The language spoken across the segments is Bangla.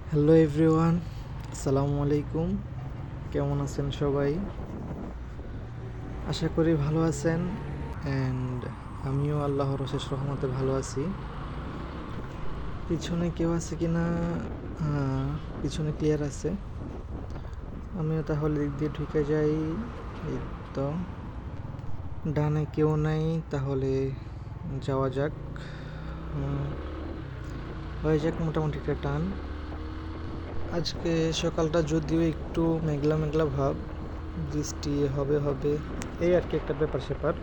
হ্যালো এভরিওয়ান, আসসালামু আলাইকুম। কেমন আছেন সবাই? আশা করি ভালো আছেন। অ্যান্ড আমিও আল্লাহর অশেষ রহমতে ভালো আছি। পিছনে কেউ আছে কি না? পিছনে ক্লিয়ার আছে। আমিও তাহলে দিক দিয়ে ঢুকে যাই। এই তো ডানে কেউ নাই, তাহলে যাওয়া যাক। হয়ে যাক মোটামুটি একটা টান। আজকে সকালটা যদিও একটু মেঘলা মেঘলা ভাব, বৃষ্টি হবে হবে এই আর কি একটা ব্যাপার স্যাপার,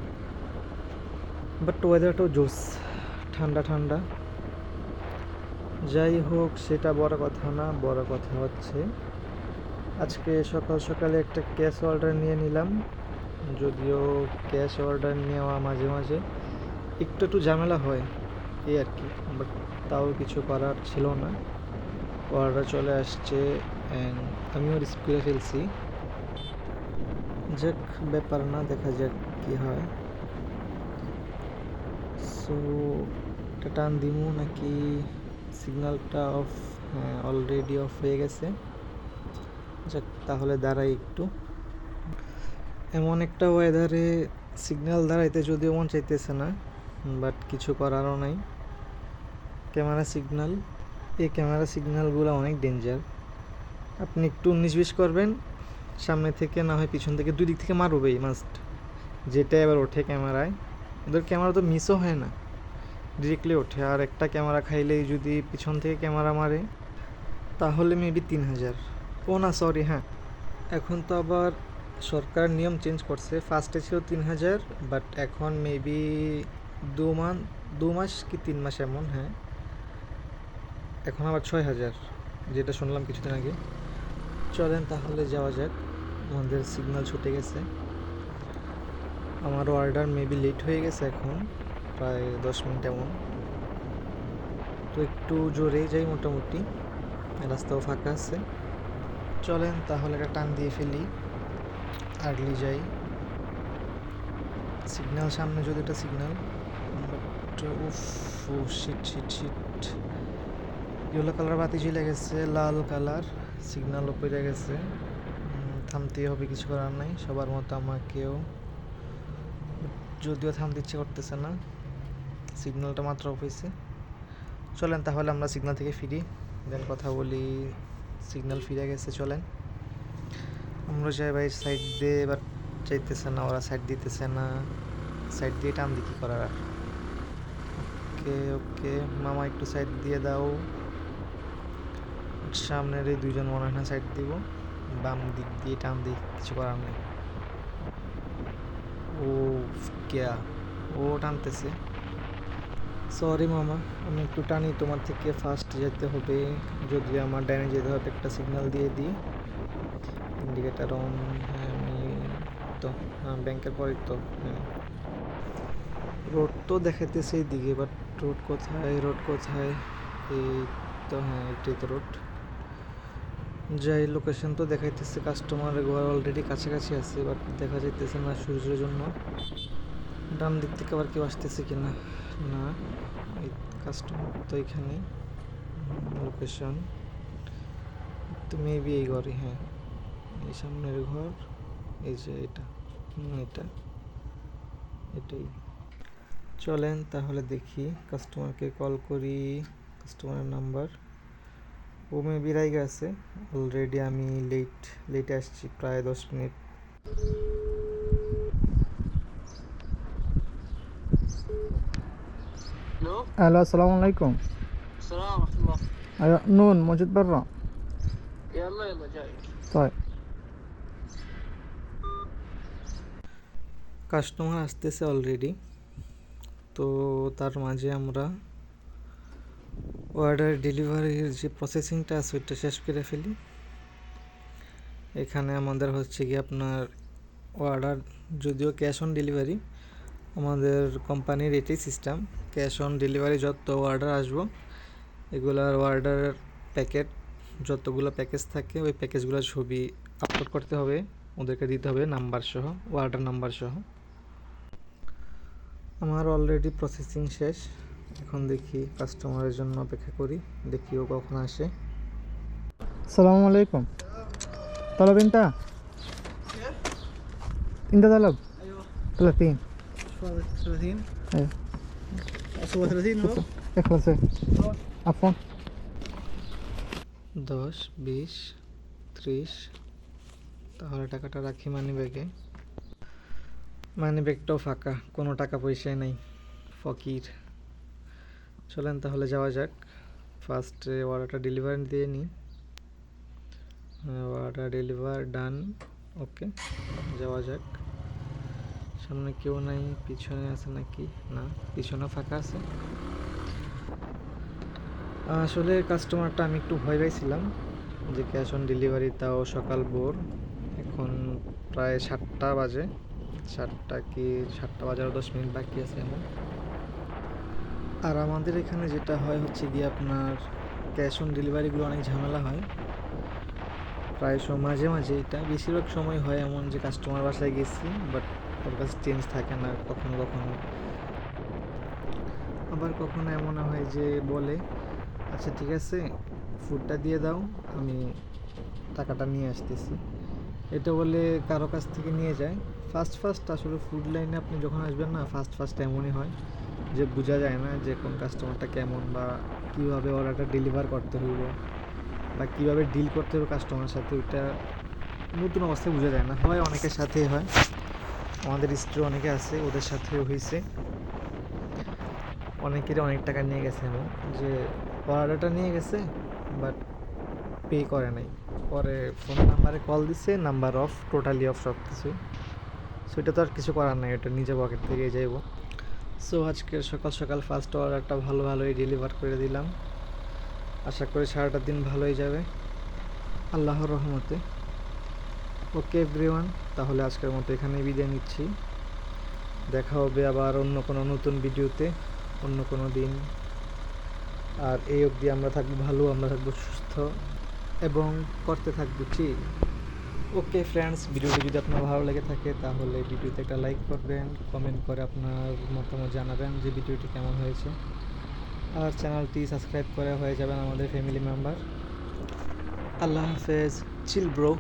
বাট ওয়েদারটাও জোস, ঠান্ডা ঠান্ডা। যাই হোক, সেটা বড় কথা না, বড় কথা হচ্ছে আজকে সকাল সকালে একটা ক্যাশ অর্ডার নিয়ে নিলাম। যদিও ক্যাশ অর্ডার নেওয়া মাঝে মাঝে একটু একটু ঝামেলা হয় এই আর কি, বাট তাও কিছু করার ছিল না। অর্ডার চলে আসছে অ্যান্ড আমিও রিসিভ করে ফেলছি। যাক, ব্যাপার না, দেখা যাক কি হয়। সো এটা টান দিমু নাকি সিগন্যালটা অফ? হ্যাঁ, অলরেডি অফ হয়ে গেছে। যাক, তাহলে দাঁড়াই একটু। এমন একটা ওয়েদারে সিগন্যাল দাঁড়াইতে যদিও মন চাইতেছে না, বাট কিছু করারও নাই। ক্যামেরা সিগন্যাল, এই ক্যামেরা সিগন্যালগুলো অনেক ডেঞ্জার। আপনি একটু 19-20 করবেন, সামনে থেকে না হয় পিছন থেকে, দুই দিক থেকে মারবেই মাস্ট। যেটা এবার ওঠে ক্যামেরায়, ওদের ক্যামেরা তো মিসও হয় না, ডিরেক্টলি ওঠে। আর একটা ক্যামেরা খাইলেই যদি পিছন থেকে ক্যামেরা মারে তাহলে মেবি 3000। ও না, সরি, হ্যাঁ, এখন তো আবার সরকার নিয়ম চেঞ্জ করছে। ফার্স্টে ছিল 3000, বাট এখন মেবি 2 মাস, 2 মাস কি 3 মাস এমন, হ্যাঁ, এখন আবার 6000, যেটা শুনলাম কিছুদিন আগে। চলেন তাহলে যাওয়া যাক, আমাদের সিগন্যাল ছুটে গেছে। আমার অর্ডার মেবি লেট হয়ে গেছে, এখন প্রায় 10 মিনিট এমন। তো একটু জোরেই যাই, মোটামুটি রাস্তাও ফাঁকা আছে। চলেন তাহলে একটা টান দিয়ে ফেলি, আর্লি যাই। সিগন্যাল সামনে, যদি এটা সিগন্যাল, বাট উফ, ও shit shit shit, yellow colour বাতি জ্বলে গেছে, লাল কালার সিগন্যালও পড়ে গেছে। থামতেই হবে, কিছু করার নাই, সবার মতো আমাকেও। যদিও থামতে ইচ্ছে করতেছে না, সিগন্যালটা মাত্র অফ হয়েছে। চলেন তাহলে আমরা সিগন্যাল থেকে ফিরি, দেন কথা বলি। সিগন্যাল ফিরে গেছে, চলেন আমরা যাই ভাই সাইড দিয়ে। এবার চাইতেছে না, ওরা সাইড দিতেছে না, সাইড দিয়ে টান দিয়ে কী করার আর। ওকে ওকে মামা, একটু সাইড দিয়ে দাও। সামনের এই দুইজন মনে হয় না সাইড দিব, বাম দিক দিয়ে টান দিই, কিছু করার নেই। ও কেয়া, ও টানতেছে। সরি মামা, আমি একটু টানি, তোমার থেকে ফাস্ট যেতে হবে। যদি আমার ডাইনে যেতে হবে, একটা সিগন্যাল দিয়ে দিই, ইন্ডিকেটার অন। হ্যাঁ, আমি তো ব্যাংকের পরেই তো, হ্যাঁ। রোড তো দেখাইতেছে এইদিকে, বাট রোড কোথায়, রোড কোথায়? এই তো, হ্যাঁ, এটাই তো রোড। যাই, লোকেশন তো দেখাইতেছে, কাস্টমারের ঘর অলরেডি কাছাকাছি আছে, বাট দেখা যাইতেছে না সূর্যের জন্য। ডান দিক থেকে আবার কেউ আসতেছে কিনা, না, এই কাস্টমার তো এখানে। লোকেশন তো মেবি এই ঘরই, হ্যাঁ, এই সামনের ঘর, এই যে এটা, এটা, এটাই। চলেন তাহলে দেখি, কাস্টমারকে কল করি। কাস্টমারের নাম্বার, ও মেবি রাইগা আছে অলরেডি। আমি লেটে আসছি প্রায় 10 মিনিট। الو السلام عليكم. السلام ورحمة الله. أيوة، نون موجود برا. يلا يلا جاي. طيب. কাস্টমার আসতেছে অলরেডি, তো তার মাঝে আমরা অর্ডার ডেলিভারির যে প্রসেসিংটা আছে ওইটা শেষ করে ফেলি। এখানে আমাদের হচ্ছে কি আপনার অর্ডার, যদিও ক্যাশ অন ডেলিভারি, আমাদের কোম্পানির এটাই সিস্টেম। ক্যাশ অন ডেলিভারি যত অর্ডার আসবো, এগুলার অর্ডার প্যাকেট, যতগুলো প্যাকেজ থাকে ওই প্যাকেজগুলোর ছবি আপলোড করতে হবে, ওদেরকে দিতে হবে নাম্বার সহ, অর্ডার নাম্বার সহ। আমার অলরেডি প্রসেসিং শেষ, এখন দেখি কাস্টমারের জন্য অপেক্ষা করি, দেখি ও কখন আসে। السلام عليكم. طلب انت؟ انت طلب ايوه 30. 30 ايوه اصور 30 هو اخلص ايه عفوا 10 20 30 তাহলে টাকাটা রাখি মানি ব্যাগে মানি ব্যাগটাও ফাঁকা কোনো টাকা পয়সাই নাই ফকির চলেন তাহলে যাওয়া যাক ফার্স্টে অর্ডারটা ডেলিভারি দিয়ে নিই অর্ডার ডেলিভার ডান ওকে যাওয়া যাক সামনে কেউ নাই পিছনে আছে নাকি না পিছনে ফাঁকা আছে আসলে কাস্টমারটা আমি একটু ভয় পাইছিলাম যে ক্যাশ অন ডেলিভারি তাও সকাল ভোর এখন প্রায় 7টা বাজে 7টা কি 7টা বাজার 10 মিনিট বাকি আছে এমন আর আমাদের এখানে যেটা হয় হচ্ছে গিয়ে আপনার ক্যাশ অন ডেলিভারিগুলো অনেক ঝামেলা হয় প্রায় মাঝে মাঝে এটা বেশিরভাগ সময় হয় এমন যে কাস্টমার বাসায় গেছি বাট ওর কাছে চেঞ্জ থাকে না কখনো কখনো আবার কখনো এমন হয় যে বলে আচ্ছা ঠিক আছে ফুডটা দিয়ে দাও আমি টাকাটা নিয়ে আসতেছি এটা বলে কারো কাছ থেকে নিয়ে যায় ফার্স্ট আসলে ফুড লাইনে আপনি যখন আসবেন না ফার্স্ট এমনই হয় যে বোঝা যায় না যে কোন কাস্টমারটা কেমন বা কীভাবে অর্ডারটা ডেলিভার করতে হইব বা কীভাবে ডিল করতে হবে কাস্টমারের সাথে ওইটা নতুন অবস্থায় বোঝা যায় না হয় অনেকের সাথেই হয় আমাদের স্টোরে অনেকে আছে ওদের সাথেও হয়েছে অনেকেরই অনেক টাকা নিয়ে গেছে এমন যে অর্ডারটা নিয়ে গেছে বাট পে করে নাই পরে ফোন নাম্বারে কল দিছে নাম্বার অফ টোটালি অফ সব কিছু সো এটা তো আর কিছু করার নাই এটা নিজে পকেট থেকে যাইব সো আজকে সকাল সকাল ফার্স্ট অর্ডারটা ভালোই ডেলিভার করে দিলাম আশা করি সারাটা দিন ভালোই যাবে আল্লাহর রহমতে ওকে এভরিওয়ান তাহলে আজকের মতো এখানেই বিদায় নিচ্ছি দেখা হবে আবার অন্য কোনো নতুন ভিডিওতে অন্য কোনো দিন আর এই অবধি আমরা থাকবো ভালো আমরা থাকবো সুস্থ এবং করতে থাকবো ঠিক ওকে ফ্রেন্ডস ভিডিওটি যদি আপনার ভালো লেগে থাকে তাহলে ভিডিওতে একটা লাইক করবেন কমেন্ট করে আপনার মতামত জানাবেন যে ভিডিওটি কেমন হয়েছে আর চ্যানেলটি সাবস্ক্রাইব করে হয়ে যাবেন আমাদের ফ্যামিলি মেম্বার আল্লাহ হাফেজ চিল ব্রো